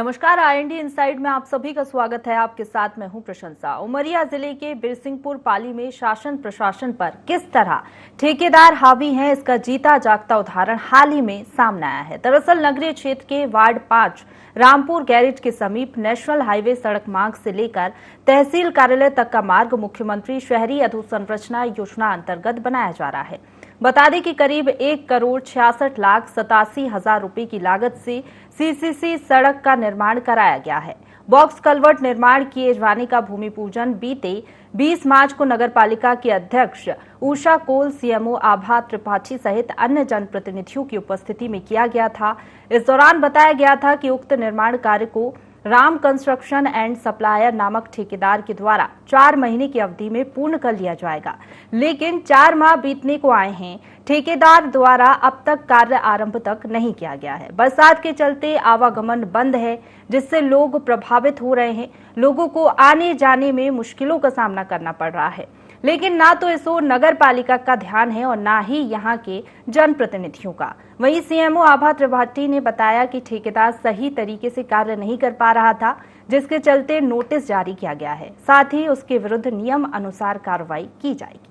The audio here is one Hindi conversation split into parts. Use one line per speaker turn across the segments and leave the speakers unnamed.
नमस्कार, IND इनसाइड में आप सभी का स्वागत है। आपके साथ मैं हूं प्रशंसा। उमरिया जिले के बिरसिंहपुर पाली में शासन प्रशासन पर किस तरह ठेकेदार हावी हैं, इसका जीता जागता उदाहरण हाल ही में सामने आया है। दरअसल नगरीय क्षेत्र के वार्ड 5 रामपुर गैरेज के समीप नेशनल हाईवे सड़क मार्ग से लेकर तहसील कार्यालय तक का मार्ग मुख्यमंत्री शहरी अधोसंरचना योजना अंतर्गत बनाया जा रहा है। बता दें कि करीब 1,66,87,000 रुपए की लागत से सीसीसी सड़क का निर्माण कराया गया है। बॉक्स कलवर्ट निर्माण किए जाने का भूमि पूजन बीते 20 मार्च को नगरपालिका के अध्यक्ष उषा कोल, सीएमओ आभा त्रिपाठी सहित अन्य जनप्रतिनिधियों की उपस्थिति में किया गया था। इस दौरान बताया गया था कि उक्त निर्माण कार्य को राम कंस्ट्रक्शन एंड सप्लायर नामक ठेकेदार के द्वारा 4 महीने की अवधि में पूर्ण कर लिया जाएगा, लेकिन 4 माह बीतने को आए हैं। ठेकेदार द्वारा अब तक कार्य आरंभ तक नहीं किया गया है। बरसात के चलते आवागमन बंद है, जिससे लोग प्रभावित हो रहे हैं। लोगों को आने जाने में मुश्किलों का सामना करना पड़ रहा है, लेकिन ना तो इस ओर नगर पालिका का ध्यान है और ना ही यहाँ के जनप्रतिनिधियों का। वहीं सीएमओ आभा त्रिपाठी ने बताया कि ठेकेदार सही तरीके से कार्य नहीं कर पा रहा था, जिसके चलते नोटिस जारी किया गया है। साथ ही उसके विरुद्ध नियम अनुसार कार्रवाई की जाएगी।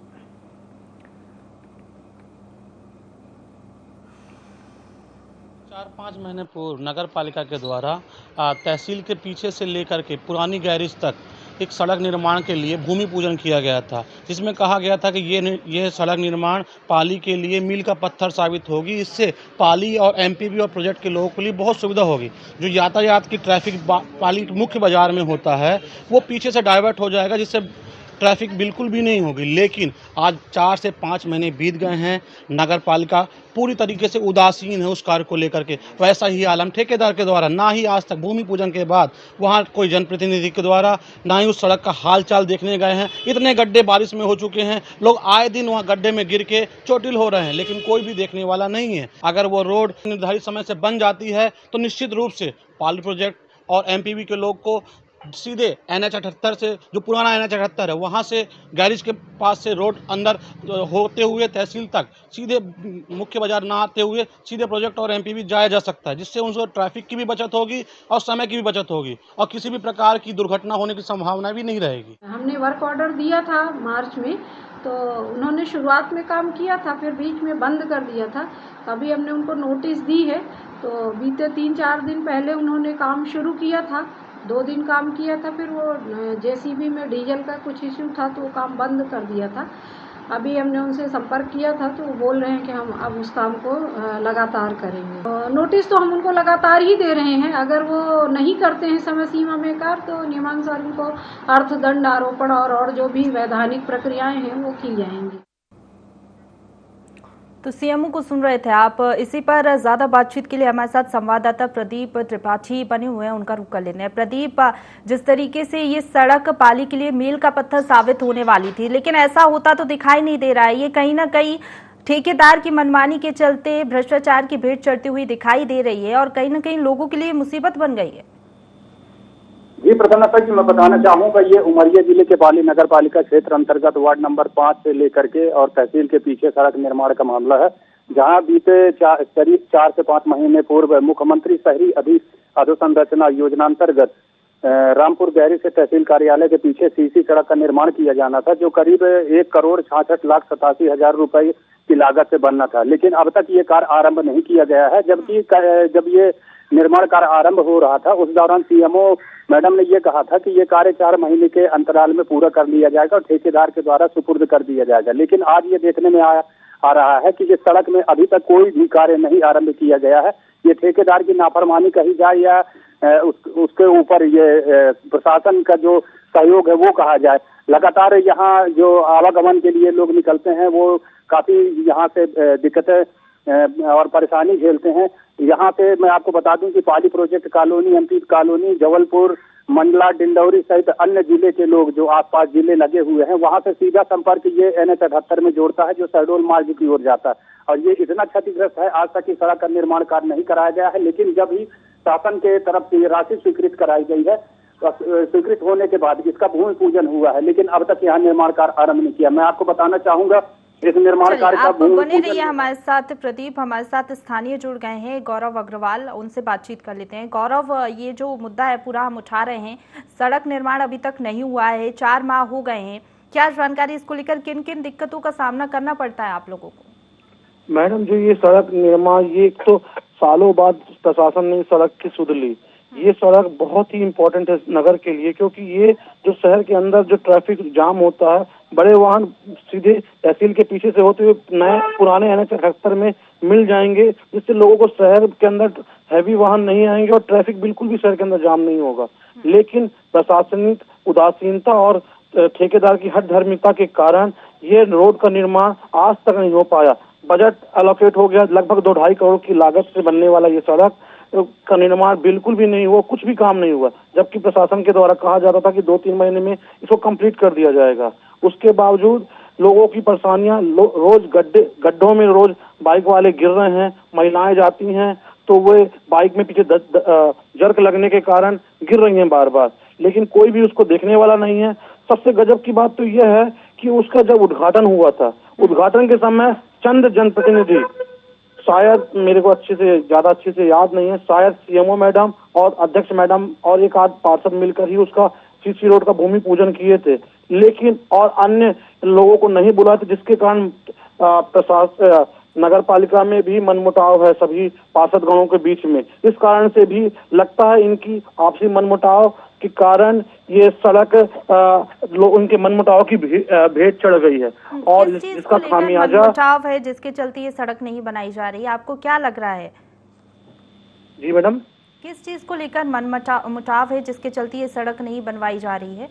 4-5 महीने पूर्व नगर पालिका के द्वारा तहसील के पीछे से लेकर के पुरानी गैरेज तक एक सड़क निर्माण के लिए भूमि पूजन किया गया था, जिसमें कहा गया था कि ये सड़क निर्माण पाली के लिए मील का पत्थर साबित होगी। इससे पाली और एमपीवी और प्रोजेक्ट के लोगों के लिए बहुत सुविधा होगी। जो यातायात की ट्रैफिक पाली मुख्य बाजार में होता है वो पीछे से डाइवर्ट हो जाएगा, जिससे ट्रैफिक बिल्कुल भी नहीं होगी। लेकिन आज 4 से 5 महीने बीत गए हैं, नगर पालिका पूरी तरीके से उदासीन है उस कार्य को लेकर के। वैसा ही आलम ठेकेदार के द्वारा ना ही आज तक भूमि पूजन के बाद वहां कोई जनप्रतिनिधि के द्वारा ना ही उस सड़क का हाल चाल देखने गए हैं। इतने गड्ढे बारिश में हो चुके हैं, लोग आए दिन वहां गड्ढे में गिर के चोटिल हो रहे हैं, लेकिन कोई भी देखने वाला नहीं है। अगर वो रोड निर्धारित समय से बन जाती है तो निश्चित रूप से पाली प्रोजेक्ट और एमपीवी के लोग को सीधे NH 78 से, जो पुराना NH 78 है, वहाँ से गैरेज के पास से रोड अंदर होते हुए तहसील तक सीधे मुख्य बाजार ना आते हुए सीधे प्रोजेक्ट और एमपीवी जाया जा सकता है, जिससे उनको ट्रैफिक की भी बचत होगी और समय की भी बचत होगी और किसी भी प्रकार की दुर्घटना होने की संभावना भी नहीं रहेगी।
हमने वर्क ऑर्डर दिया था मार्च में, तो उन्होंने शुरुआत में काम किया था, फिर बीच में बंद कर दिया था। अभी हमने उनको नोटिस दी है, तो बीते 3-4 दिन पहले उन्होंने काम शुरू किया था। 2 दिन काम किया था, फिर वो जेसीबी में डीजल का कुछ इश्यू था तो वो काम बंद कर दिया था। अभी हमने उनसे संपर्क किया था तो वो बोल रहे हैं कि हम अब उस काम को लगातार करेंगे। नोटिस तो हम उनको लगातार ही दे रहे हैं। अगर वो नहीं करते हैं समय सीमा में कार्य तो नियमानुसार उनको अर्थदंड, आरोपण और जो भी वैधानिक प्रक्रियाएं हैं वो की जाएंगी।
तो सीएमओ को सुन रहे थे आप। इसी पर ज्यादा बातचीत के लिए हमारे साथ संवाददाता प्रदीप त्रिपाठी बने हुए हैं, उनका रुख कर लेने हैं। प्रदीप, जिस तरीके से ये सड़क पाली के लिए मील का पत्थर साबित होने वाली थी, लेकिन ऐसा होता तो दिखाई नहीं दे रहा है। ये कहीं ना कहीं ठेकेदार की मनमानी के चलते भ्रष्टाचार की भेंट चढ़ती हुई दिखाई दे रही है और कहीं ना कहीं लोगों के लिए मुसीबत बन गई है।
जी प्रसन्नता जी, मैं बताना चाहूंगा, ये उमरिया जिले के पाली नगर पालिका क्षेत्र अंतर्गत वार्ड नंबर 5 से लेकर के और तहसील के पीछे सड़क निर्माण का मामला है, जहां बीते करीब 4 से 5 महीने पूर्व मुख्यमंत्री शहरी अधोसंरचना योजना अंतर्गत रामपुर गैरेज से तहसील कार्यालय के पीछे सीसी सड़क का निर्माण किया जाना था, जो करीब 1,66,87,000 रुपए की लागत से बनना था। लेकिन अब तक ये कार्य आरंभ नहीं किया गया है। जबकि जब ये निर्माण कार्य आरंभ हो रहा था, उस दौरान सीएमओ मैडम ने ये कहा था कि ये कार्य 4 महीने के अंतराल में पूरा कर लिया जाएगा और ठेकेदार के द्वारा सुपुर्द कर दिया जाएगा। लेकिन आज ये देखने में आ रहा है कि इस सड़क में अभी तक कोई भी कार्य नहीं आरंभ किया गया है। ये ठेकेदार की नाफरमानी कही जाए या उसके ऊपर ये प्रशासन का जो सहयोग है वो कहा जाए। लगातार यहाँ जो आवागमन के लिए लोग निकलते हैं वो काफी यहाँ से दिक्कतें और परेशानी झेलते हैं। यहाँ पे मैं आपको बता दूं कि Pali project colony, MP colony, Jabalpur, Mandla, Dindori सहित अन्य जिले के लोग जो आसपास जिले लगे हुए हैं, वहां से सीधा संपर्क ये NH 78 में जोड़ता है, जो शहडोल मार्ग की ओर जाता है। और ये इतना क्षतिग्रस्त है, आज तक इस सड़क का निर्माण कार्य नहीं कराया गया है। लेकिन जब ही शासन के तरफ से राशि स्वीकृत कराई गई है, स्वीकृत होने के बाद इसका भूमि पूजन हुआ है, लेकिन अब तक यहाँ निर्माण कार्य आरंभ नहीं किया। मैं आपको बताना चाहूंगा इस निर्माण कार्य का
आप
भूमि
बने
पूजन।
रहिए हमारे साथ प्रदीप, हमारे साथ स्थानीय जुड़ गए हैं गौरव अग्रवाल, उनसे बातचीत कर लेते हैं। गौरव, ये जो मुद्दा है पूरा हम उठा रहे हैं, सड़क निर्माण अभी तक नहीं हुआ है, 4 माह हो गए हैं, क्या जानकारी इसको लेकर, किन किन दिक्कतों का सामना करना पड़ता है आप लोगों को?
मैडम, जो ये सड़क निर्माण, ये तो सालों बाद प्रशासन ने सड़क की सुध ली। ये सड़क बहुत ही इम्पोर्टेंट है नगर के लिए, क्योंकि ये जो शहर के अंदर जो ट्रैफिक जाम होता है, बड़े वाहन सीधे तहसील के पीछे से होते हुए नए पुराने NH 78 में मिल जाएंगे, जिससे लोगों को शहर के अंदर हैवी वाहन नहीं आएंगे और ट्रैफिक बिल्कुल भी शहर के अंदर जाम नहीं होगा। लेकिन प्रशासनिक उदासीनता और ठेकेदार की हठधर्मिता के कारण ये रोड का निर्माण आज तक नहीं हो पाया। बजट एलोकेट हो गया, लगभग 2-2.5 करोड़ की लागत से बनने वाला ये सड़क का निर्माण बिल्कुल भी नहीं हुआ, कुछ भी काम नहीं हुआ, जबकि प्रशासन के द्वारा कहा जाता था कि 2-3 महीने में इसको कंप्लीट कर दिया जाएगा। उसके बावजूद लोगों की परेशानियां, रोज गड्ढों में रोज बाइक वाले गिर रहे हैं, महिलाएं जाती हैं तो वे बाइक में पीछे जर्क लगने के कारण गिर रही हैं बार बार, लेकिन कोई भी उसको देखने वाला नहीं है। सबसे गजब की बात तो यह है कि उसका जब उद्घाटन हुआ था, उद्घाटन के समय चंद जनप्रतिनिधि, शायद मेरे को ज्यादा अच्छे से याद नहीं है, शायद CMO मैडम और अध्यक्ष मैडम और एक आध पार्षद मिलकर ही उसका CC रोड का भूमि पूजन किए थे, लेकिन और अन्य लोगों को नहीं बुलाए थे, जिसके कारण प्रशासन नगर पालिका में भी मनमुटाव है सभी पार्षद गणों के बीच में। इस कारण से भी लगता है इनकी आपसी मनमुटाव के कारण ये सड़क उनके मनमुटाव की भेंट चढ़ गई है और इसका खामियाजा
मनमुटाव है जिसके चलते ये सड़क नहीं बनाई जा रही है। आपको क्या लग रहा है?
जी मैडम,
किस चीज को लेकर मनमुटाव है जिसके चलते ये सड़क नहीं बनवाई जा रही है?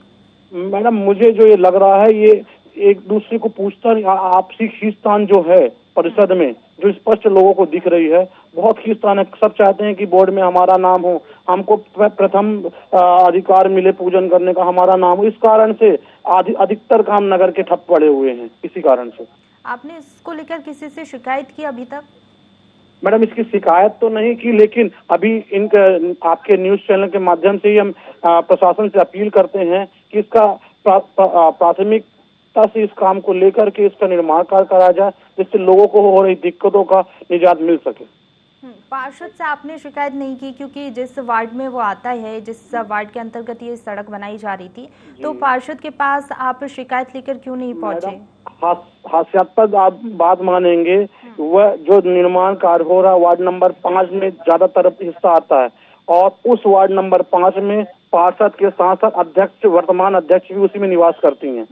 मैडम, मुझे जो ये लग रहा है, ये एक दूसरे को पूछता आपसी खींचतान जो है परिषद में, जो स्पष्ट लोगों को दिख रही है, बहुत खींचतान है। सब चाहते हैं कि बोर्ड में हमारा नाम हो, हमको प्रथम अधिकार मिले पूजन करने का, हमारा नाम हो। इस कारण से अधिकतर काम नगर के ठप पड़े हुए हैं। इसी कारण से
आपने इसको लेकर किसी से शिकायत की अभी तक?
मैडम, इसकी शिकायत तो नहीं की, लेकिन अभी आपके न्यूज चैनल के माध्यम से ही हम प्रशासन से अपील करते हैं कि इसका प्राथमिकता से इस काम को लेकर के इसका निर्माण कार्य करा जाए, जिससे लोगों को हो रही दिक्कतों का निजात मिल सके।
पार्षद से आपने शिकायत नहीं की, क्योंकि जिस वार्ड में वो आता है, जिस वार्ड के अंतर्गत ये सड़क बनाई जा रही थी, तो पार्षद के पास आप शिकायत लेकर क्यों नहीं पहुंचे?
हास्यास्पद आप बात मानेंगे, वह जो निर्माण कार्य हो रहा वार्ड नंबर 5 में ज्यादातर हिस्सा आता है, और उस वार्ड नंबर 5 में पार्षद के साथ साथ अध्यक्ष, वर्तमान अध्यक्ष भी उसी में निवास करती हैं,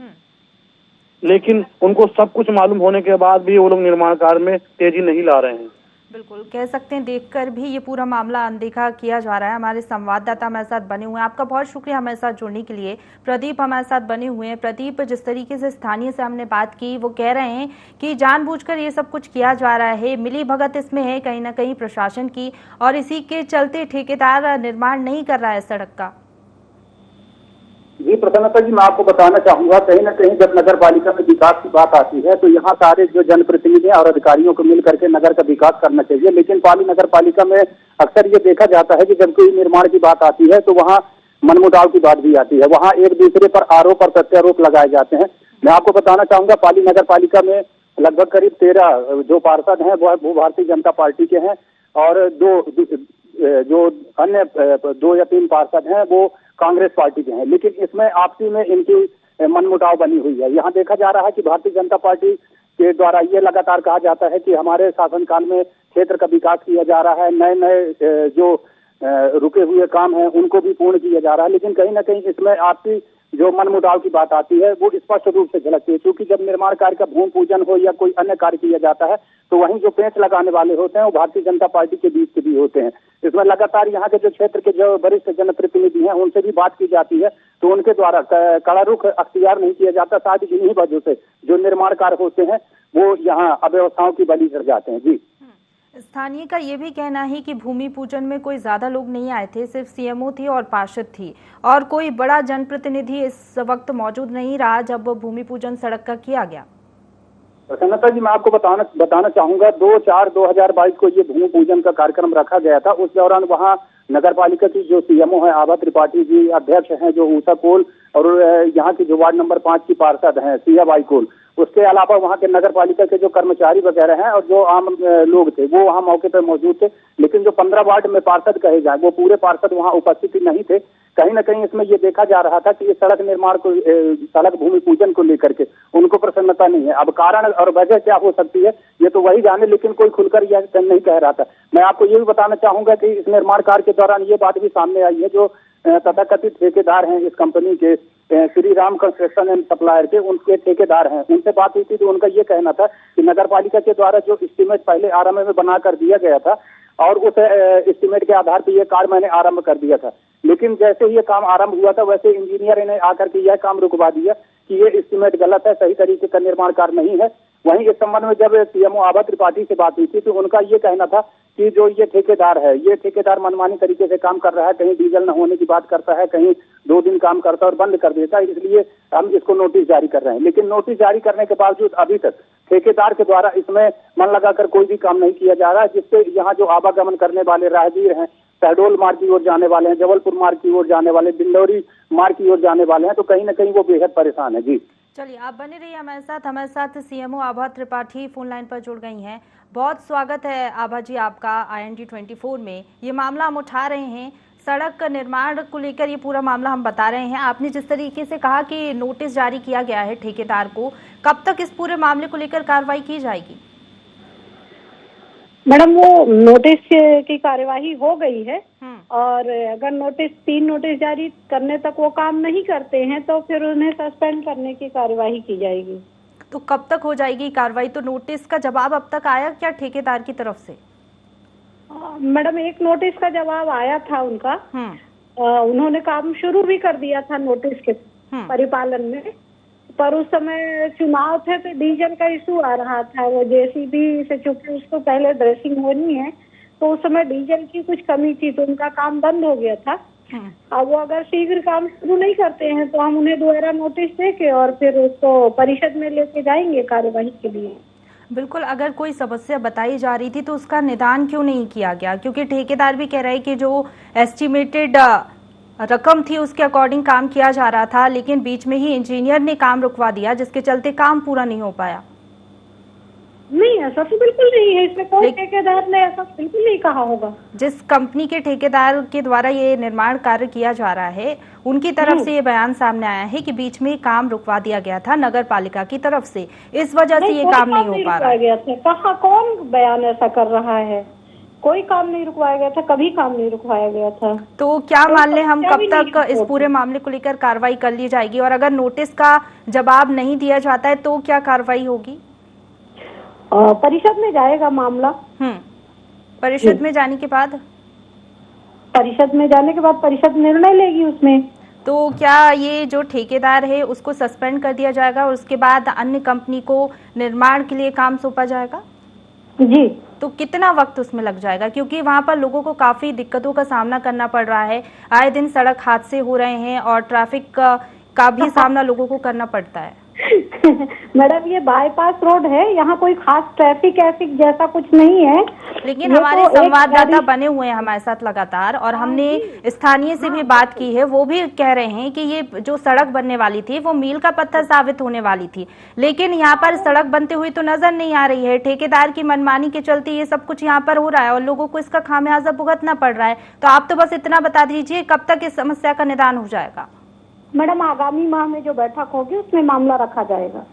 लेकिन उनको सब कुछ मालूम होने के बाद भी वो लोग निर्माण कार्य में तेजी नहीं ला रहे हैं।
बिल्कुल, कह सकते हैं देखकर भी ये पूरा मामला अनदेखा किया जा रहा है। हमारे संवाददाता हमारे साथ बने हुए हैं, आपका बहुत शुक्रिया हमारे साथ जुड़ने के लिए। प्रदीप हमारे साथ बने हुए हैं। प्रदीप, जिस तरीके से स्थानीय से हमने बात की, वो कह रहे हैं कि जानबूझकर ये सब कुछ किया जा रहा है, मिली भगत इसमें है कहीं ना कहीं प्रशासन की, और इसी के चलते ठेकेदार निर्माण नहीं कर रहा है सड़क का।
जी प्रसन्नता जी, मैं आपको बताना चाहूंगा, कहीं ना कहीं जब नगर पालिका में विकास की बात आती है तो यहाँ सारे जो जनप्रतिनिधि और अधिकारियों को मिल करके नगर का विकास करना चाहिए, लेकिन पाली नगर पालिका में अक्सर ये देखा जाता है कि जब कोई निर्माण की बात आती है तो वहाँ मनमुटाव की बात भी आती है, वहाँ एक दूसरे पर आरोप और प्रत्यारोप लगाए जाते हैं। मैं आपको बताना चाहूंगा, पाली नगर पालिका में लगभग करीब 13 जो पार्षद हैं वो भारतीय जनता पार्टी के हैं, और जो अन्य 2 या 3 पार्षद हैं वो कांग्रेस पार्टी के हैं, लेकिन इसमें आपसी में इनकी मनमुटाव बनी हुई है। यहाँ देखा जा रहा है कि भारतीय जनता पार्टी के द्वारा ये लगातार कहा जाता है कि हमारे शासनकाल में क्षेत्र का विकास किया जा रहा है, नए नए जो रुके हुए काम हैं उनको भी पूर्ण किया जा रहा है, लेकिन कहीं ना कहीं इसमें आपसी जो मनमुटाव की बात आती है वो स्पष्ट रूप से झलकती है, क्योंकि जब निर्माण कार्य का भूमि पूजन हो या कोई अन्य कार्य किया जाता है तो वहीं जो पेंच लगाने वाले होते हैं वो भारतीय जनता पार्टी के बीच के भी होते हैं। इसमें लगातार यहाँ के जो क्षेत्र के जो वरिष्ठ जनप्रतिनिधि हैं उनसे भी बात की जाती है तो उनके द्वारा कड़ा रुख अख्तियार नहीं किया जाता, साथ ही इन्हीं वजह से जो निर्माण कार्य होते हैं वो यहाँ अव्यवस्थाओं की बलि चढ़ जाते हैं। जी,
स्थानीय का ये भी कहना है कि भूमि पूजन में कोई ज्यादा लोग नहीं आए थे, सिर्फ CMO थी और पार्षद थी, और कोई बड़ा जनप्रतिनिधि इस वक्त मौजूद नहीं रहा जब भूमि पूजन सड़क का किया गया।
प्रसन्नता जी, मैं आपको बताना चाहूंगा, 2/4/2022 को ये भूमि पूजन का कार्यक्रम रखा गया था। उस दौरान वहाँ नगर पालिका की जो CMO है आभा त्रिपाठी जी, अध्यक्ष हैं जो ऊषा कोल, और यहाँ की जो वार्ड नंबर 5 की पार्षद हैं सिया बाई कोल, उसके अलावा वहाँ के नगर पालिका के जो कर्मचारी वगैरह हैं और जो आम लोग थे वो वहाँ मौके पर मौजूद थे, लेकिन जो 15 वार्ड में पार्षद कहे जाए वो पूरे पार्षद वहाँ उपस्थित नहीं थे। कहीं न कहीं इसमें ये देखा जा रहा था कि ये सड़क निर्माण को, सड़क भूमि पूजन को लेकर के उनको प्रसन्नता नहीं है। अब कारण और वजह क्या हो सकती है ये तो वही जाने, लेकिन कोई खुलकर यह नहीं कह रहा था। मैं आपको ये भी बताना चाहूंगा कि इस निर्माण कार्य के दौरान ये बात भी सामने आई है, जो तथाकथित ठेकेदार हैं इस कंपनी के, Shri Ram construction and supplier के, उनके ठेकेदार हैं, उनसे बात हुई थी तो उनका ये कहना था कि नगर पालिका के द्वारा जो एस्टीमेट पहले आरंभ में बना कर दिया गया था और उस एस्टीमेट के आधार पर यह कार्य मैंने आरंभ कर दिया था, लेकिन जैसे ही ये काम आरंभ हुआ था वैसे इंजीनियर ने आकर के यह काम रुकवा दिया कि ये एस्टीमेट गलत है, सही तरीके का निर्माण कार्य नहीं है। वहीं इस संबंध में जब सीएमओ आभा त्रिपाठी से बात हुई थी तो उनका ये कहना था कि जो ये ठेकेदार है, ये ठेकेदार मनमानी तरीके से काम कर रहा है, कहीं डीजल न होने की बात करता है, कहीं 2 दिन काम करता है और बंद कर देता है, इसलिए हम इसको नोटिस जारी कर रहे हैं। लेकिन नोटिस जारी करने के बावजूद अभी तक ठेकेदार के द्वारा इसमें मन लगाकर कोई भी काम नहीं किया जा रहा है, जिससे यहाँ जो आवागमन करने वाले राहगीर हैं, शहडोल मार्ग की ओर जाने वाले हैं, जबलपुर मार्ग की ओर जाने वाले, डिंडौरी मार्ग की ओर जाने वाले हैं, तो कहीं न कहीं वो बेहद परेशान है। जी
चलिए, आप बने रहिए हमारे साथ सीएमओ आभा त्रिपाठी फोन लाइन पर जुड़ गई हैं। बहुत स्वागत है आभा जी आपका IND 24 में। ये मामला हम उठा रहे हैं, सड़क का निर्माण को लेकर ये पूरा मामला हम बता रहे हैं। आपने जिस तरीके से कहा कि नोटिस जारी किया गया है ठेकेदार को, कब तक इस पूरे मामले को लेकर कार्रवाई की जाएगी?
मैडम, वो नोटिस की कार्यवाही हो गई है और अगर 3 नोटिस जारी करने तक वो काम नहीं करते हैं तो फिर उन्हें सस्पेंड करने की कार्यवाही की जाएगी।
तो कब तक हो जाएगी कार्रवाई? तो नोटिस का जवाब अब तक आया क्या ठेकेदार की तरफ से?
मैडम, एक नोटिस का जवाब आया था उनका। उन्होंने काम शुरू भी कर दिया था नोटिस के परिपालन में, पर उस समय चुनाव थे तो डीजल का इशू आ रहा था। वो जेसीबी से चूंकि उसको पहले ड्रेसिंग होनी है तो उस समय डीजल की कुछ कमी थी तो उनका काम बंद हो गया था। अब वो अगर शीघ्र काम शुरू नहीं करते हैं तो हम उन्हें दोबारा नोटिस देके और फिर उसको परिषद में लेके जाएंगे कार्यवाही के लिए।
बिल्कुल, अगर कोई समस्या बताई जा रही थी तो उसका निदान क्यों नहीं किया गया? क्योंकि ठेकेदार भी कह रहे हैं कि जो एस्टिमेटेड रकम थी उसके अकॉर्डिंग काम किया जा रहा था, लेकिन बीच में ही इंजीनियर ने काम रुकवा दिया जिसके चलते काम पूरा नहीं हो पाया।
नहीं, ऐसा तो बिल्कुल नहीं है, इसमें कोई ठेकेदार ने ऐसा बिल्कुल नहीं कहा होगा।
जिस कंपनी के ठेकेदार के द्वारा ये निर्माण कार्य किया जा रहा है उनकी तरफ से ये बयान सामने आया है कि बीच में काम रुकवा दिया गया था नगर पालिका की तरफ से, इस वजह से ये काम नहीं हो पा रहा है।
कहाँ, कौन बयान ऐसा कर रहा है? कोई काम नहीं रुकवाया गया था, कभी काम नहीं रुकवाया गया था।
तो क्या मान लें हम, कब तक इस पूरे मामले को लेकर कार्रवाई कर ली जाएगी? और अगर नोटिस का जवाब नहीं दिया जाता है तो क्या कार्रवाई होगी?
परिषद में जाएगा मामला।
परिषद में जाने के बाद?
परिषद में जाने के बाद परिषद निर्णय लेगी उसमें।
तो क्या ये जो ठेकेदार है उसको सस्पेंड कर दिया जाएगा और उसके बाद अन्य कंपनी को निर्माण के लिए काम सौंपा जाएगा?
जी।
तो कितना वक्त उसमें लग जाएगा? क्योंकि वहाँ पर लोगों को काफी दिक्कतों का सामना करना पड़ रहा है, आए दिन सड़क हादसे हो रहे हैं और ट्रैफिक का भी सामना लोगों को करना पड़ता है।
मैडम, ये बाईपास रोड है, यहाँ कोई खास ट्रैफिक ऐसी जैसा कुछ नहीं है।
लेकिन हमारे संवाददाता बने हुए हैं हमारे साथ लगातार और हमने स्थानीय से भी बात की है, वो भी कह रहे हैं कि ये जो सड़क बनने वाली थी वो मील का पत्थर साबित होने वाली थी, लेकिन यहाँ पर सड़क बनते हुए तो नजर नहीं आ रही है। ठेकेदार की मनमानी के चलते ये सब कुछ यहाँ पर हो रहा है और लोगों को इसका खामियाजा भुगतना पड़ रहा है। तो आप तो बस इतना बता दीजिए कब तक इस समस्या का निदान हो जाएगा?
मैडम, आगामी माह में जो बैठक होगी उसमें मामला रखा जाएगा।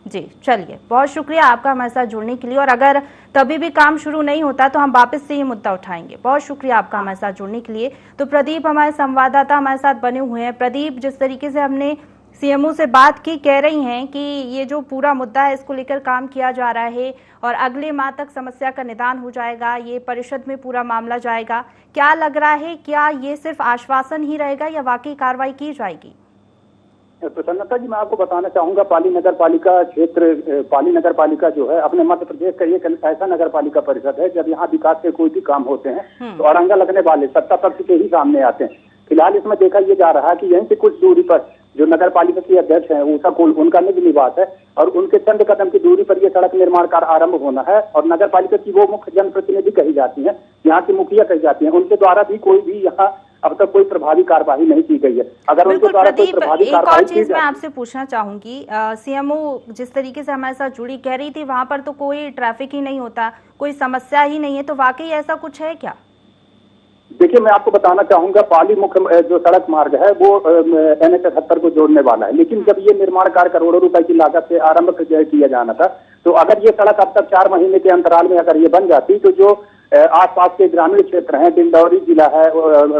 जी, चलिए, बहुत शुक्रिया आपका हमारे साथ जुड़ने के लिए। और अगर तभी भी काम शुरू नहीं होता तो हम वापस से ये मुद्दा उठाएंगे। बहुत शुक्रिया आपका हमारे साथ जुड़ने के लिए। तो प्रदीप हमारे संवाददाता हमारे साथ बने हुए हैं। प्रदीप, जिस तरीके से हमने सीएमओ से बात की, कह रही हैं कि ये जो पूरा मुद्दा है इसको लेकर काम किया जा रहा है और अगले माह तक समस्या का निदान हो जाएगा, ये परिषद में पूरा मामला जाएगा। क्या लग रहा है, क्या ये सिर्फ आश्वासन ही रहेगा या वाकई कार्रवाई की जाएगी?
प्रसन्नता जी, मैं आपको बताना चाहूंगा, पाली नगर पालिका जो है अपने मध्य प्रदेश का एक ऐसा नगर पालिका परिषद है जब यहाँ विकास के कोई भी काम होते हैं तो अड़ंगा लगने वाले सत्ता पक्ष के ही सामने आते हैं। फिलहाल इसमें देखा यह जा रहा है कि यहीं से कुछ दूरी पर जो नगर पालिका की अध्यक्ष है उषा कोल, उनका निज निवास है और उनके चंद कदम की दूरी पर यह सड़क निर्माण कार्य आरंभ होना है। और नगर पालिका की वो मुख्य जनप्रतिनिधि कही जाती है, यहाँ की मुखिया कही जाती है, उनके द्वारा भी कोई भी यहाँ अब तक कोई प्रभावी कार्यवाही नहीं की गई है। अगर उनके द्वारा कोई प्रभावी कार्यवाही की
चीज मैं आपसे पूछना चाहूंगी, सीएमओ जिस तरीके से हमारे साथ जुड़ी कह रही थी वहां पर तो कोई ट्रैफिक ही नहीं होता, कोई समस्या ही नहीं है, तो वाकई ऐसा कुछ है क्या?
देखिए, मैं आपको बताना चाहूंगा, पाली मुख्य जो सड़क मार्ग है वो NH 78 को जोड़ने वाला है, लेकिन जब ये निर्माण कार्य करोड़ों रुपए की लागत से आरंभ किया जाना था, तो अगर ये सड़क अब तक 4 महीने के अंतराल में अगर ये बन जाती तो जो आसपास के ग्रामीण क्षेत्र हैं, डिंडौरी जिला है,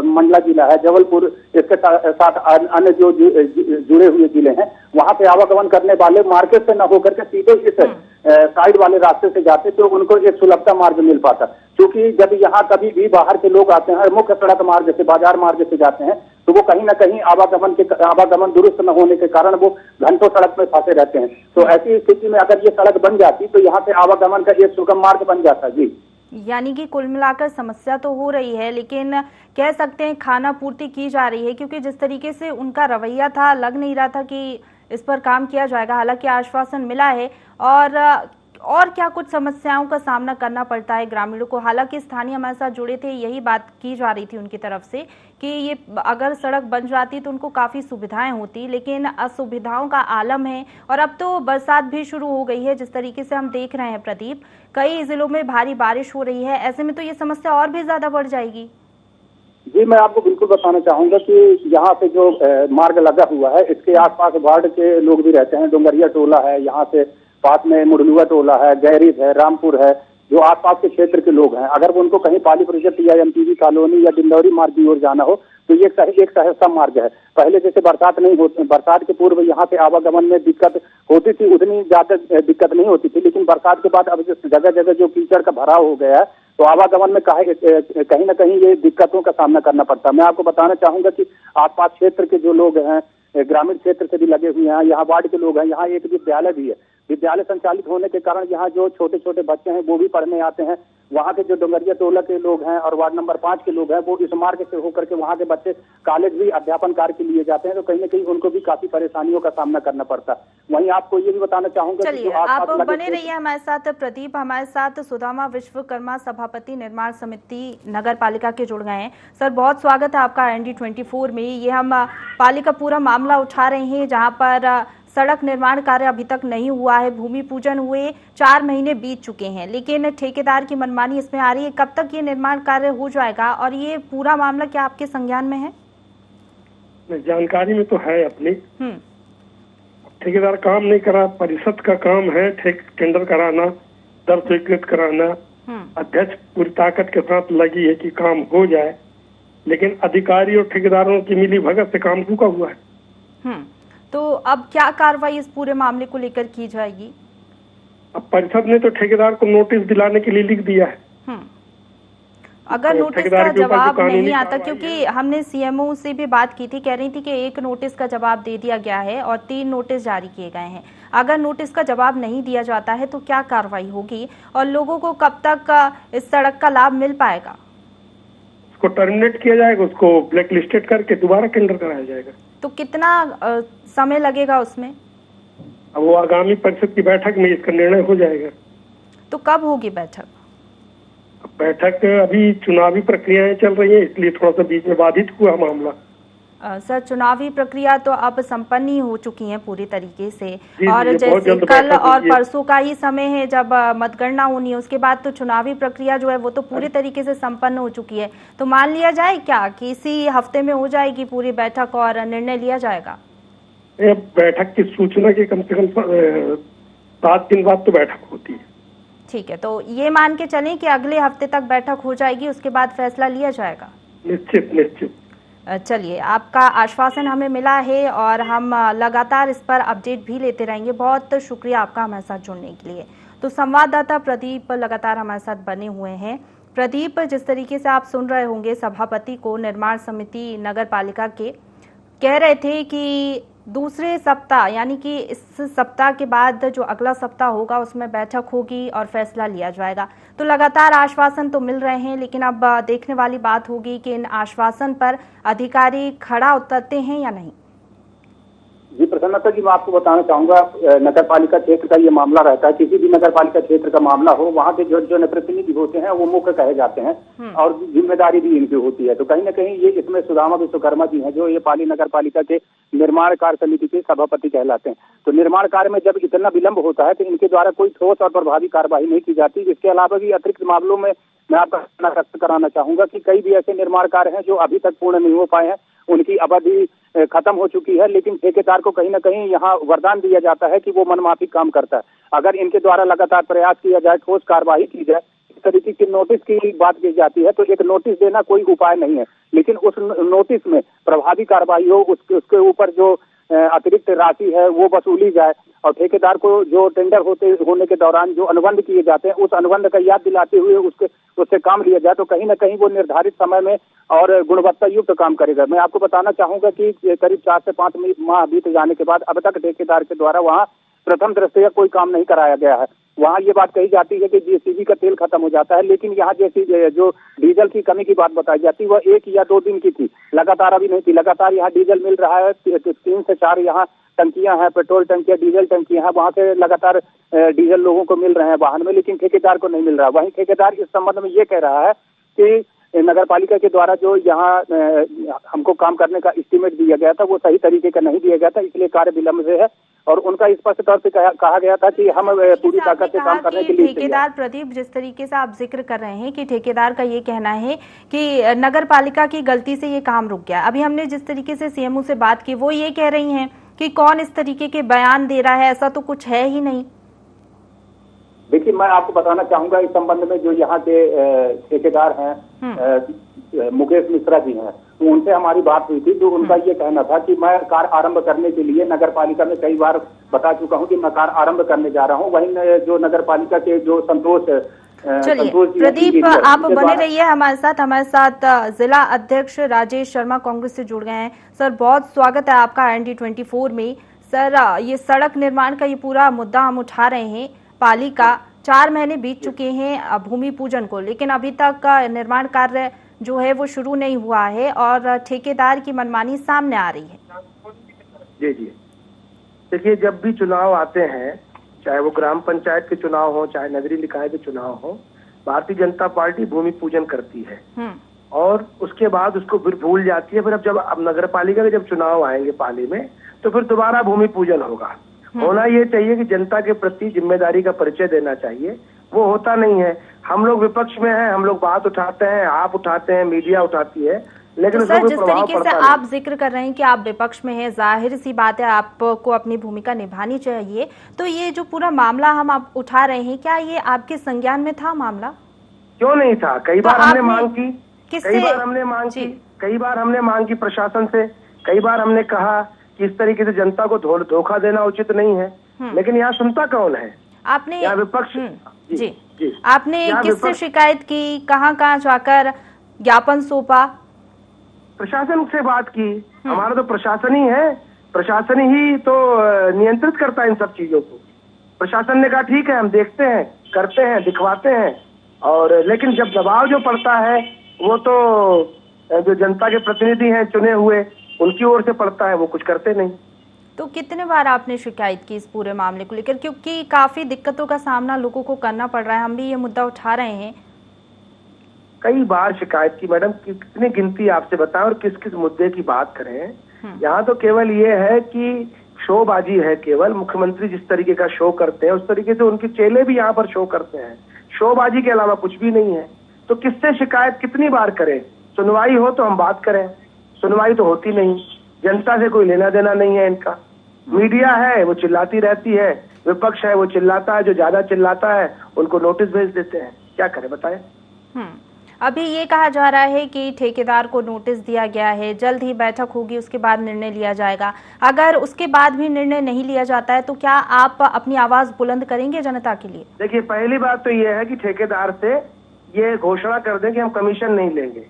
मंडला जिला है, जबलपुर, इसके साथ अन्य जो जुड़े हुए जिले हैं, वहां पे आवागमन करने वाले मार्केट से न होकर के सीधे इस साइड वाले रास्ते से जाते तो उनको एक सुलभता मार्ग मिल पाता। क्योंकि जब यहाँ कभी भी बाहर के लोग आते हैं मुख्य सड़क मार्ग से, बाजार मार्ग से जाते हैं, तो वो कहीं ना कहीं आवागमन दुरुस्त न होने के कारण वो घंटों सड़क में फंसे रहते हैं। तो ऐसी स्थिति में अगर ये सड़क बन जाती तो यहाँ से आवागमन का एक सुगम मार्ग बन जाता। जी,
यानी कि कुल मिलाकर समस्या तो हो रही है, लेकिन कह सकते हैं खाना पूर्ति की जा रही है, क्योंकि जिस तरीके से उनका रवैया था लग नहीं रहा था कि इस पर काम किया जाएगा। हालांकि आश्वासन मिला है। और क्या कुछ समस्याओं का सामना करना पड़ता है ग्रामीणों को? हालांकि स्थानीय हमारे साथ जुड़े थे, यही बात की जा रही थी उनकी तरफ से कि ये अगर सड़क बन जाती तो उनको काफी सुविधाएं होती, लेकिन असुविधाओं का आलम है। और अब तो बरसात भी शुरू हो गई है, जिस तरीके से हम देख रहे हैं प्रदीप, कई जिलों में भारी बारिश हो रही है, ऐसे में तो ये समस्या और भी ज्यादा बढ़ जाएगी।
जी, मैं आपको बिल्कुल बताना चाहूंगा कि यहाँ पे जो मार्ग लगा हुआ है, इसके आसपास वार्ड के लोग भी रहते हैं। डोंगरिया टोला है, यहाँ से पास में मुरलुआ टोला है, गैरिज है, रामपुर है, जो आसपास के क्षेत्र के लोग हैं, अगर उनको कहीं पाली परिषद या MTV कॉलोनी या डिंडौरी मार्ग की ओर जाना हो तो ये एक सहजता मार्ग है। पहले जैसे बरसात नहीं होती, बरसात के पूर्व यहाँ से आवागमन में दिक्कत होती थी, उतनी ज्यादा दिक्कत नहीं होती थी, लेकिन बरसात के बाद अब जगह जगह जो कीचड़ का भराव हो गया है तो आवागमन में कहीं ना कहीं ये दिक्कतों का सामना करना पड़ता है। मैं आपको बताना चाहूंगा कि आसपास क्षेत्र के जो लोग हैं, ग्रामीण क्षेत्र से भी लगे हुए हैं, यहाँ वार्ड के लोग हैं, यहाँ एक विद्यालय भी है। विद्यालय संचालित होने के कारण यहाँ जो छोटे छोटे बच्चे हैं वो भी पढ़ने आते हैं। वहाँ के जो डोंगरिया टोला के लोग हैं और वार्ड नंबर 5 के लोग हैं, वो इस मार्ग से होकर के वहाँ के बच्चे कॉलेज भी अध्यापन कार्य के लिए जाते हैं, तो कहीं ना कहीं उनको भी काफी परेशानियों का सामना करना पड़ता है। वहीं आपको ये भी बताना चाहूंगा,
चलिए आप बने रहिए हमारे साथ। प्रदीप हमारे साथ सुदामा विश्वकर्मा, सभापति निर्माण समिति नगर पालिका के जुड़ गए हैं। सर, बहुत स्वागत है आपका ND24 में। ये हम पालिका पूरा मामला उठा रहे हैं जहाँ पर सड़क निर्माण कार्य अभी तक नहीं हुआ है, भूमि पूजन हुए 4 महीने बीत चुके हैं, लेकिन ठेकेदार की मनमानी इसमें आ रही है। कब तक ये निर्माण कार्य हो जाएगा और ये पूरा मामला क्या आपके संज्ञान में है?
जानकारी में तो है अपनी। ठेकेदार काम नहीं करा, परिषद का काम है टेंडर कराना, दर स्वीकृत कराना। अध्यक्ष पूरी ताकत के साथ लगी है कि काम हो जाए, लेकिन अधिकारी और ठेकेदारों की मिली भगत से काम रुका हुआ है।
तो अब क्या कार्रवाई इस पूरे मामले को लेकर की जाएगी?
अब परिषद ने तो ठेकेदार को नोटिस दिलाने के लिए लिख दिया है।
अगर नोटिस का जवाब नहीं आता, क्योंकि हमने CMO से भी बात की थी, कह रही थी कि 1 नोटिस का जवाब दे दिया गया है और 3 नोटिस जारी किए गए हैं। अगर नोटिस का जवाब नहीं दिया जाता है तो क्या कार्रवाई होगी और लोगों को कब तक इस सड़क का लाभ मिल पाएगा?
उसको टर्मिनेट किया जाएगा, उसको ब्लैक लिस्टेड करके दोबारा टेंडर कराया जाएगा।
तो कितना समय लगेगा उसमें?
अब वो आगामी परिषद की बैठक में इसका निर्णय हो जाएगा।
तो कब होगी बैठक?
बैठक अभी चुनावी प्रक्रियाएं चल रही है, इसलिए थोड़ा सा बीच में बाधित हुआ मामला।
सर, चुनावी प्रक्रिया तो अब संपन्न ही हो चुकी है पूरी तरीके से, और जैसे कल और परसों का ही समय है जब मतगणना होनी है, उसके बाद तो चुनावी प्रक्रिया जो है वो तो पूरी तरीके से संपन्न हो चुकी है। तो मान लिया जाए क्या कि इसी हफ्ते में हो जाएगी पूरी बैठक और निर्णय लिया जाएगा?
बैठक की सूचना के कम से कम 7 दिन बाद तो बैठक होती है।
ठीक है, तो ये मान के चलें कि अगले हफ्ते तक बैठक हो जाएगी, उसके बाद फैसला लिया जाएगा?
निश्चित।
चलिए, आपका आश्वासन हमें मिला है और हम लगातार इस पर अपडेट भी लेते रहेंगे। बहुत शुक्रिया आपका हमारे साथ जुड़ने के लिए। तो संवाददाता प्रदीप लगातार हमारे साथ बने हुए हैं। प्रदीप, जिस तरीके से आप सुन रहे होंगे, सभापति को निर्माण समिति नगर पालिका के कह रहे थे कि दूसरे सप्ताह यानी कि इस सप्ताह के बाद जो अगला सप्ताह होगा उसमें बैठक होगी और फैसला लिया जाएगा। तो लगातार आश्वासन तो मिल रहे हैं, लेकिन अब देखने वाली बात होगी कि इन आश्वासन पर अधिकारी खरा उतरते हैं या नहीं।
जी प्रसन्नता जी, मैं आपको बताना चाहूंगा, नगर पालिका क्षेत्र का ये मामला रहता है, किसी भी नगर पालिका क्षेत्र का मामला हो, वहाँ के जो जनप्रतिनिधि होते हैं वो मुख्य कहे जाते हैं और जिम्मेदारी भी इनकी होती है। तो कहीं ना कहीं ये इसमें सुदामा विश्वकर्मा जी हैं, जो ये पाली नगर पालिका के निर्माण कार्य समिति के सभापति कहलाते हैं। तो निर्माण कार्य में जब इतना विलंब होता है तो इनके द्वारा कोई ठोस और प्रभावी कार्रवाई नहीं की जाती। इसके अलावा भी अतिरिक्त मामलों में मैं आपका व्यक्त कराना चाहूंगा कि कई भी ऐसे निर्माण कार्य हैं जो अभी तक पूर्ण नहीं हो पाए हैं, उनकी अवधि खत्म हो चुकी है, लेकिन ठेकेदार को कहीं ना कहीं यहाँ वरदान दिया जाता है कि वो मनमाफी काम करता है। अगर इनके द्वारा लगातार प्रयास किया जाए, ठोस कार्रवाई की जाए, इस तरीके की नोटिस की बात की जाती है, तो एक नोटिस देना कोई उपाय नहीं है, लेकिन उस नोटिस में प्रभावी कार्रवाई हो, उसके ऊपर जो अतिरिक्त राशि है वो वसूली जाए और ठेकेदार को जो टेंडर होने के दौरान जो अनुबंध किए जाते हैं उस अनुबंध का याद दिलाते हुए उससे काम लिया जाए, तो कहीं ना कहीं वो निर्धारित समय में और गुणवत्ता युक्त काम करेगा। मैं आपको बताना चाहूंगा कि करीब 4 से 5 माह बीत जाने के बाद अब तक ठेकेदार के द्वारा वहाँ प्रथम दृष्टया कोई काम नहीं कराया गया है। वहाँ ये बात कही जाती है कि जीएसटीवी का तेल खत्म हो जाता है, लेकिन यहाँ जैसी जो डीजल की कमी की बात बताई जाती है वह 1 या 2 दिन की थी, लगातार अभी नहीं थी। लगातार यहाँ डीजल मिल रहा है, 3 से 4 यहाँ टंकियां हैं, पेट्रोल टंकियां, डीजल टंकियां हैं, वहाँ से लगातार डीजल लोगों को मिल रहे हैं वाहन में, लेकिन ठेकेदार को नहीं मिल रहा। वहीं ठेकेदार इस संबंध में ये कह रहा है कि नगर पालिका के द्वारा जो यहाँ हमको काम करने का एस्टीमेट दिया गया था वो सही तरीके का नहीं दिया गया था, इसलिए कार्य विलंब से है। और उनका स्पष्ट तौर से कहा गया था कि हम पूरी ताकत से काम करने के लिए।
ठेकेदार प्रदीप, जिस तरीके से आप जिक्र कर रहे हैं कि ठेकेदार का ये कहना है कि नगर पालिका की गलती से ये काम रुक गया, अभी हमने जिस तरीके से सीएमओ से बात की वो ये कह रही हैं कि कौन इस तरीके के बयान दे रहा है, ऐसा तो कुछ है ही नहीं।
देखिए, मैं आपको बताना चाहूंगा इस संबंध में जो यहाँ के ठेकेदार हैं मुकेश मिश्रा जी हैं, तो उनसे हमारी बात हुई थी, तो उनका ये कहना था कि मैं कार्य आरंभ करने के लिए नगर पालिका में कई बार बता चुका हूँ कि मैं कार्य आरंभ करने जा रहा हूँ। वहीं जो नगर पालिका के जो संतोष
चलिए प्रदीप, आप बने रहिए हमारे साथ जिला अध्यक्ष राजेश शर्मा कांग्रेस से जुड़ गए हैं। सर, बहुत स्वागत है आपका ND24 में। सर, ये सड़क निर्माण का ये पूरा मुद्दा हम उठा रहे हैं। पालिका 4 महीने बीत चुके हैं भूमि पूजन को, लेकिन अभी तक निर्माण कार्य जो है वो शुरू नहीं हुआ है और ठेकेदार की मनमानी सामने आ रही है।
जी, देखिए, जब भी चुनाव आते हैं, चाहे वो ग्राम पंचायत के चुनाव हो, चाहे नगरीय निकाय के चुनाव हो, भारतीय जनता पार्टी भूमि पूजन करती है और उसके बाद उसको फिर भूल जाती है। फिर अब नगर पालिका के जब चुनाव आएंगे पाली में, तो फिर दोबारा भूमि पूजन होगा। होना ये चाहिए कि जनता के प्रति जिम्मेदारी का परिचय देना चाहिए, वो होता नहीं है। हम लोग विपक्ष में हैं, हम लोग बात उठाते हैं, आप उठाते हैं, मीडिया उठाती है, लेकिन
तो सर, जिस तरीके से आप जिक्र कर रहे हैं कि आप विपक्ष में हैं, जाहिर सी बात है आपको अपनी भूमिका निभानी चाहिए। तो ये जो पूरा मामला हम आप उठा रहे हैं, क्या ये आपके संज्ञान में था मामला?
क्यों नहीं था? कई बार हमने मांग की, कई बार हमने मांग की प्रशासन से, कई बार हमने कहा कि इस तरीके से जनता को धोखा देना उचित नहीं है, लेकिन यहाँ सुनता कौन है?
आपने
विपक्ष
जी आपने किससे शिकायत की, कहाँ जाकर ज्ञापन सौंपा?
प्रशासन से बात की। हमारा तो प्रशासन ही है, प्रशासन ही तो नियंत्रित करता है इन सब चीजों को। प्रशासन ने कहा ठीक है, हम देखते हैं, करते हैं, दिखवाते हैं, और लेकिन जब दबाव जो पड़ता है वो तो जो जनता के प्रतिनिधि हैं चुने हुए, उनकी ओर से पड़ता है, वो कुछ करते नहीं।
तो कितने बार आपने शिकायत की इस पूरे मामले को लेकर, क्योंकि काफी दिक्कतों का सामना लोगों को करना पड़ रहा है, हम भी ये मुद्दा उठा रहे हैं?
कई बार शिकायत की मैडम, कितनी गिनती आपसे बताएं और किस किस मुद्दे की बात करें। यहाँ तो केवल ये है कि शोबाजी है, केवल मुख्यमंत्री जिस तरीके का शो करते हैं उस तरीके से उनके चेले भी यहाँ पर शो करते हैं, शोबाजी के अलावा कुछ भी नहीं है। तो किससे शिकायत कितनी बार करें? सुनवाई हो तो हम बात करें, सुनवाई तो होती नहीं, जनता से कोई लेना देना नहीं है इनका। मीडिया है वो चिल्लाती रहती है, विपक्ष है वो चिल्लाता है, जो ज्यादा चिल्लाता है उनको नोटिस भेज देते हैं, क्या करें बताएं।
अभी ये कहा जा रहा है कि ठेकेदार को नोटिस दिया गया है, जल्द ही बैठक होगी, उसके बाद निर्णय लिया जाएगा। अगर उसके बाद भी निर्णय नहीं लिया जाता है तो क्या आप अपनी आवाज बुलंद करेंगे जनता के लिए?
देखिए, पहली बात तो ये है कि ठेकेदार से ये घोषणा कर दें कि हम कमीशन नहीं लेंगे,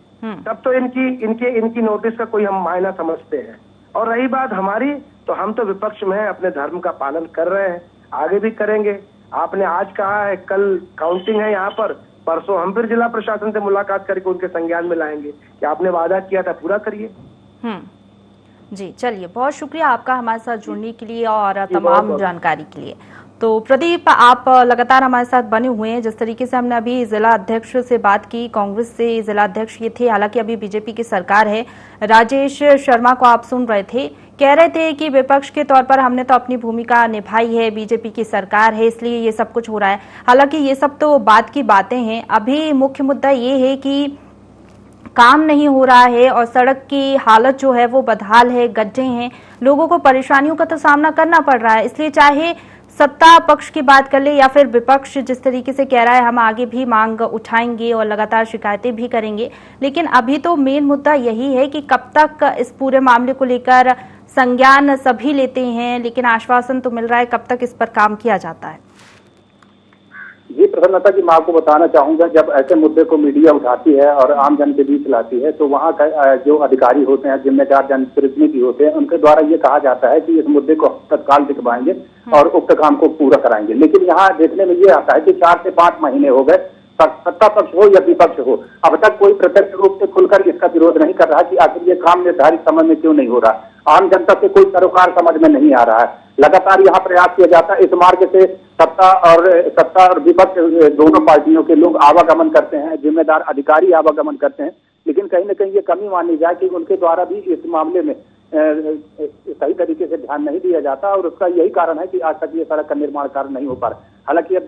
तब तो इनकी नोटिस का कोई हम मायना समझते हैं। और रही बात हमारी, तो हम तो विपक्ष में हैं, अपने धर्म का पालन कर रहे हैं, आगे भी करेंगे। आपने आज कहा है, कल काउंटिंग है यहाँ पर, परसों हम फिर जिला प्रशासन से मुलाकात करके उनके संज्ञान में लाएंगे कि आपने वादा किया था पूरा करिए।
जी चलिए, बहुत शुक्रिया आपका हमारे साथ जुड़ने के लिए और तमाम जानकारी के लिए। तो प्रदीप, आप लगातार हमारे साथ बने हुए हैं। जिस तरीके से हमने अभी जिला अध्यक्ष से बात की, कांग्रेस से जिला अध्यक्ष ये थे, हालांकि अभी बीजेपी की सरकार है। राजेश शर्मा को आप सुन रहे थे, कह रहे थे कि विपक्ष के तौर पर हमने तो अपनी भूमिका निभाई है, बीजेपी की सरकार है इसलिए ये सब कुछ हो रहा है। हालांकि ये सब तो बात की बातें हैं, अभी मुख्य मुद्दा ये है कि काम नहीं हो रहा है और सड़क की हालत जो है वो बदहाल है, गड्ढे हैं, लोगों को परेशानियों का तो सामना करना पड़ रहा है। इसलिए चाहे सत्ता पक्ष की बात कर ले या फिर विपक्ष जिस तरीके से कह रहा है हम आगे भी मांग उठाएंगे और लगातार शिकायतें भी करेंगे, लेकिन अभी तो मेन मुद्दा यही है कि कब तक इस पूरे मामले को लेकर संज्ञान सभी लेते हैं, लेकिन आश्वासन तो मिल रहा है, कब तक इस पर काम किया जाता है?
जी प्रसन्नता जी, मैं आपको बताना चाहूंगा, जब ऐसे मुद्दे को मीडिया उठाती है और आम जन के बीच लाती है तो वहाँ जो अधिकारी होते हैं, जिम्मेदार जनप्रतिनिधि होते हैं, उनके द्वारा ये कहा जाता है कि इस मुद्दे को तत्काल दिखवाएंगे और उक्त काम को पूरा कराएंगे। लेकिन यहाँ देखने में ये आता है कि 4 से 5 महीने हो गए, सत्ता पक्ष हो या विपक्ष हो, अब तक कोई प्रत्यक्ष रूप से खुलकर इसका विरोध नहीं कर रहा कि आखिर ये काम निर्धारित समय में क्यों नहीं हो रहा। आम जनता से कोई सरोकार समझ में नहीं आ रहा है। लगातार यहाँ प्रयास किया जाता है, इस मार्ग से सत्ता और विपक्ष दोनों पार्टियों के लोग आवागमन करते हैं, जिम्मेदार अधिकारी आवागमन करते हैं, लेकिन कहीं न कहीं ये कमी मानी जाए कि उनके द्वारा भी इस मामले में सही तरीके से ध्यान नहीं दिया जाता और उसका यही कारण है कि आज तक ये सड़क का निर्माण कार्य नहीं हो पा रहा। हालांकि अब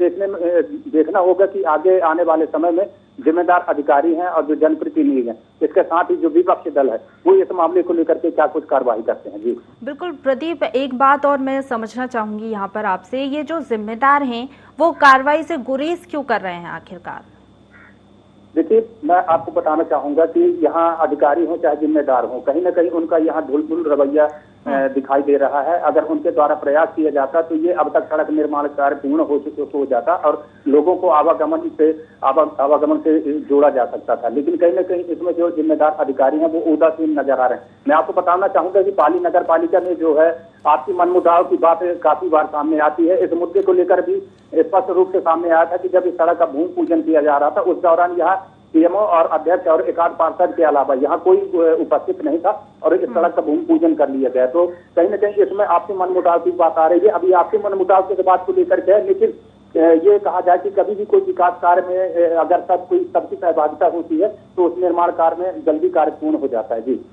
देखना होगा कि आगे आने वाले समय में जिम्मेदार अधिकारी हैं और जो जनप्रतिनिधि हैं, इसके साथ ही जो विपक्षी दल है, वो इस मामले को लेकर के क्या कुछ कार्रवाई करते हैं। जी
बिल्कुल प्रदीप, एक बात और मैं समझना चाहूंगी यहाँ पर आपसे, ये जो जिम्मेदार हैं वो कार्रवाई से गुरेज क्यों कर रहे हैं आखिरकार?
देखिए, मैं आपको बताना चाहूंगा कि यहाँ अधिकारी हो चाहे जिम्मेदार हो, कहीं ना कहीं उनका यहाँ ढुलमुल रवैया दिखाई दे रहा है। अगर उनके द्वारा प्रयास किया जाता तो ये अब तक सड़क निर्माण कार्य पूर्ण हो जाता और लोगों को आवागमन से जोड़ा जा सकता था। लेकिन कहीं ना कहीं इसमें जो जिम्मेदार अधिकारी हैं वो उदासीन नजर आ रहे हैं। मैं आपको बताना चाहूंगा कि पाली नगर पालिका में जो है आपसी मनमुटाव की बात काफी बार सामने आती है। इस मुद्दे को लेकर भी स्पष्ट रूप से सामने आया था कि जब इस सड़क का भूमि पूजन किया जा रहा था, उस दौरान यहाँ सीएमओ और अध्यक्ष और एकाध पार्षद के अलावा यहाँ कोई उपस्थित नहीं था और इस सड़क का भूमि पूजन कर लिया गया। तो कहीं ना कहीं इसमें आपसी मनमुटाव की बात आ रही है। अभी आपसी मनमुटाव की बात को लेकर के, लेकिन ये कहा जाए कि कभी भी कोई विकास कार्य में अगर सबकी सहभागिता होती है तो उस निर्माण कार्य में जल्दी कार्य पूर्ण हो जाता है। जी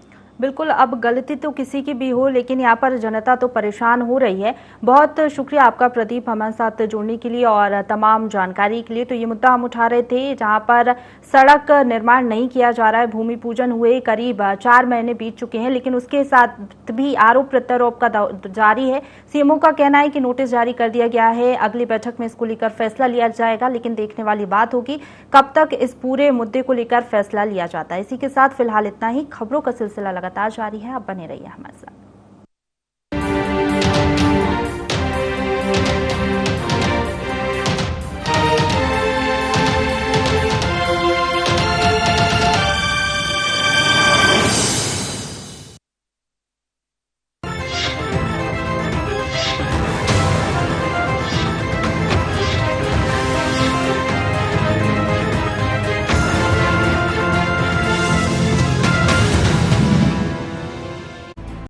बिल्कुल, अब गलती तो किसी की भी हो, लेकिन यहाँ पर जनता तो परेशान हो रही है। बहुत शुक्रिया आपका प्रदीप हमारे साथ जुड़ने के लिए और तमाम जानकारी के लिए। तो ये मुद्दा हम उठा रहे थे जहाँ पर सड़क निर्माण नहीं किया जा रहा है, भूमि पूजन हुए करीब 4 महीने बीत चुके हैं, लेकिन उसके साथ भी आरोप प्रत्यारोप का जारी है। सीएमओ का कहना है कि नोटिस जारी कर दिया गया है, अगली बैठक में इसको लेकर फैसला लिया जाएगा, लेकिन देखने वाली बात होगी कब तक इस पूरे मुद्दे को लेकर फैसला लिया जाता है। इसी के साथ फिलहाल इतना ही। खबरों का सिलसिला लगातार जारी है, आप बने रहिए हमारे साथ।